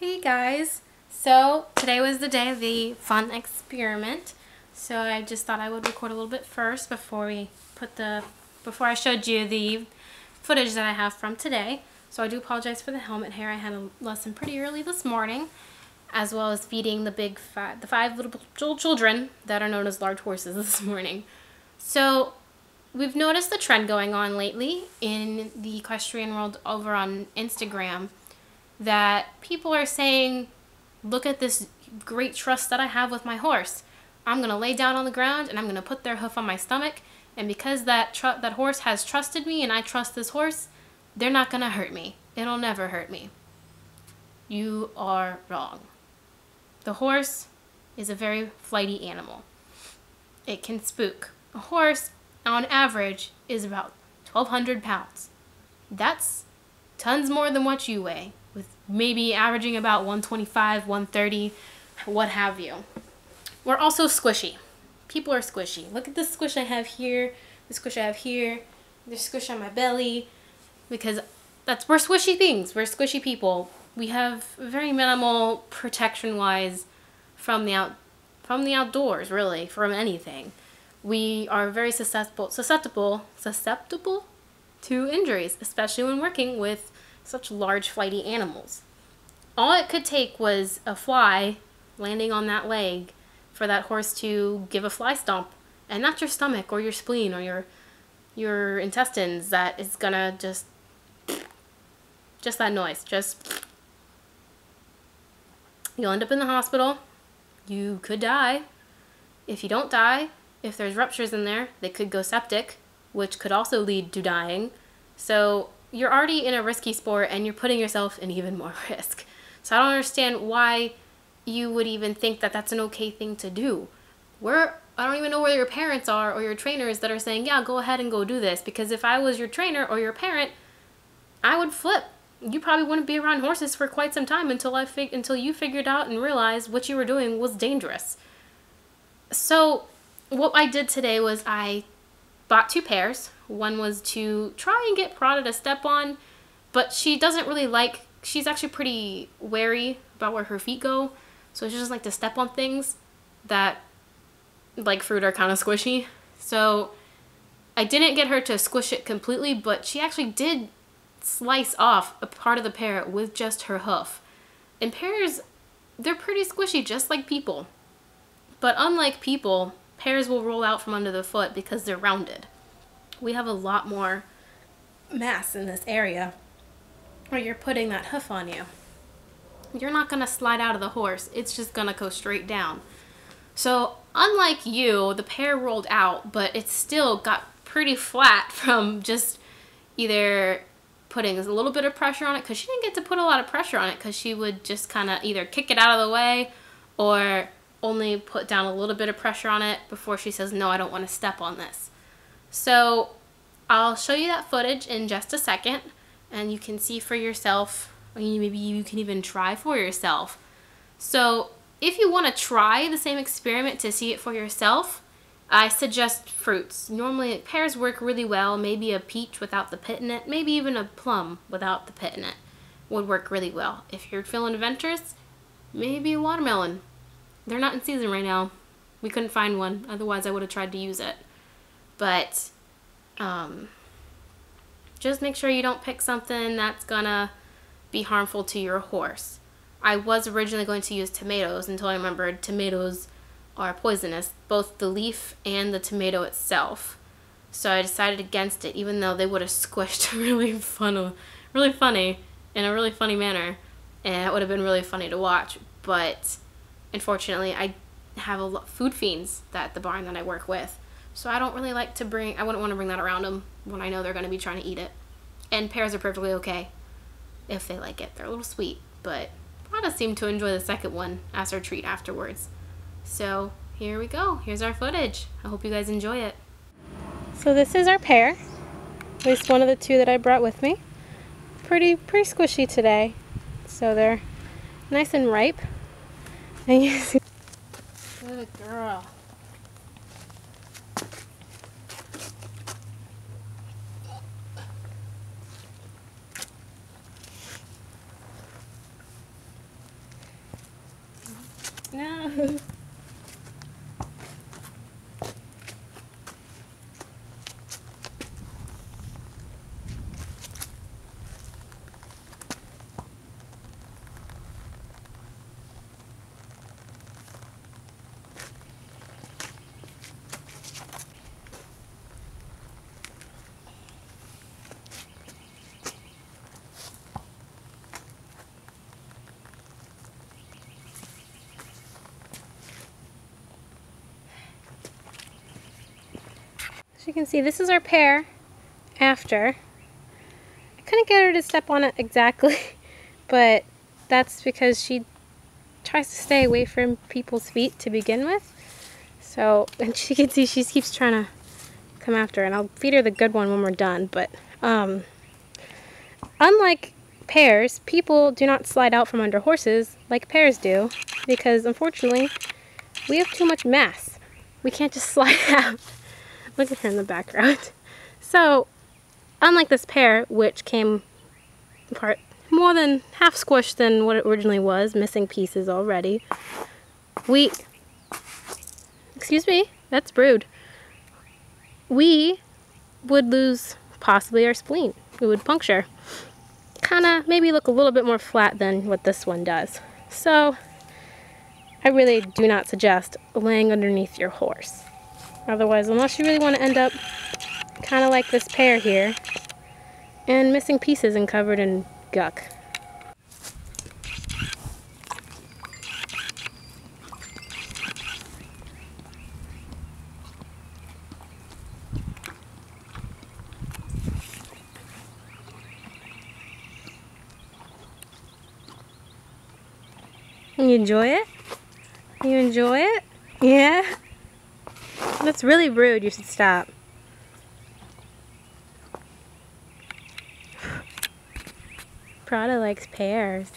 Hey guys, so today was the day of the fun experiment, so I just thought I would record a little bit first before I showed you the footage that I have from today. So I do apologize for the helmet hair. I had a lesson pretty early this morning, as well as feeding the five little children that are known as large horses this morning. So we've noticed the trend going on lately in the equestrian world over on Instagram, that people are saying, look at this great trust that I have with my horse. I'm going to lay down on the ground and I'm going to put their hoof on my stomach, and because that horse has trusted me and I trust this horse, they're not going to hurt me. It'll never hurt me. You are wrong. The horse is a very flighty animal. It can spook. A horse, on average, is about 1,200 pounds. That's tons more than what you weigh, with maybe averaging about 125, 130, what have you. We're also squishy. People are squishy. Look at the squish I have here, the squish I have here, the squish on my belly, because we're squishy things. We're squishy people. We have very minimal protection-wise from the outdoors, really, from anything. We are very susceptible to injuries, especially when working with such large flighty animals. All it could take was a fly landing on that leg for that horse to give a fly stomp, and not your stomach or your spleen or your intestines. That is gonna just that noise. You'll end up in the hospital. You could die. If you don't die, if there's ruptures in there, they could go septic, which could also lead to dying. So you're already in a risky sport and you're putting yourself in even more risk. So I don't understand why you would even think that that's an okay thing to do. I don't even know where your parents are or your trainers that are saying, yeah, go ahead and go do this. Because if I was your trainer or your parent, I would flip. You probably wouldn't be around horses for quite some time until you figured out and realized what you were doing was dangerous. So what I did today was I bought 2 pairs. One was to try and get Prada to step on, but she's actually pretty wary about where her feet go, so she doesn't like to step on things that, like fruit, are kind of squishy. So I didn't get her to squish it completely, but she actually did slice off a part of the pear with just her hoof. And pears, they're pretty squishy, just like people. But unlike people, pears will roll out from under the foot because they're rounded. We have a lot more mass in this area where you're putting that hoof on you. You're not going to slide out of the horse. It's just going to go straight down. So unlike you, the pear rolled out, but it still got pretty flat from just either putting a little bit of pressure on it, because she didn't get to put a lot of pressure on it because she would just kind of either kick it out of the way or only put down a little bit of pressure on it before she says, no, I don't want to step on this. So I'll show you that footage in just a second, and you can see for yourself, or maybe you can even try for yourself. So if you want to try the same experiment to see it for yourself, I suggest fruits. Normally pears work really well. Maybe a peach without the pit in it, maybe even a plum without the pit in it would work really well. If you're feeling adventurous, maybe a watermelon. They're not in season right now. We couldn't find one, otherwise I would have tried to use it. But just make sure you don't pick something that's gonna be harmful to your horse. I was originally going to use tomatoes until I remembered tomatoes are poisonous, both the leaf and the tomato itself. So I decided against it, even though they would have squished really funny in a really funny manner, and it would have been really funny to watch. But unfortunately, I have a lot of food fiends at the barn that I work with, so I don't really like to I wouldn't want to bring that around them when I know they're going to be trying to eat it. And pears are perfectly okay if they like it. They're a little sweet, but Prada seemed to enjoy the second one as her treat afterwards. So here we go. Here's our footage. I hope you guys enjoy it. So this is our pear, at least one of the 2 that I brought with me. Pretty squishy today, so they're nice and ripe. And you see, good girl. No. As you can see, this is our Pear after. I couldn't get her to step on it exactly, but that's because she tries to stay away from people's feet to begin with. So, and you can see she keeps trying to come after, and I'll feed her the good one when we're done. But unlike Pears, people do not slide out from under horses like Pears do, because unfortunately we have too much mass. We can't just slide out. Look at her in the background. So, unlike this Pear, which came apart more than half squished than what it originally was, missing pieces already, excuse me, that's rude. We would lose possibly our spleen. It would puncture. Kinda maybe look a little bit more flat than what this one does. So, I really do not suggest laying underneath your horse. Otherwise, unless you really want to end up kind of like this Pear here, and missing pieces and covered in guck. You enjoy it? You enjoy it? Yeah? That's really rude. You should stop. Prada likes Pears.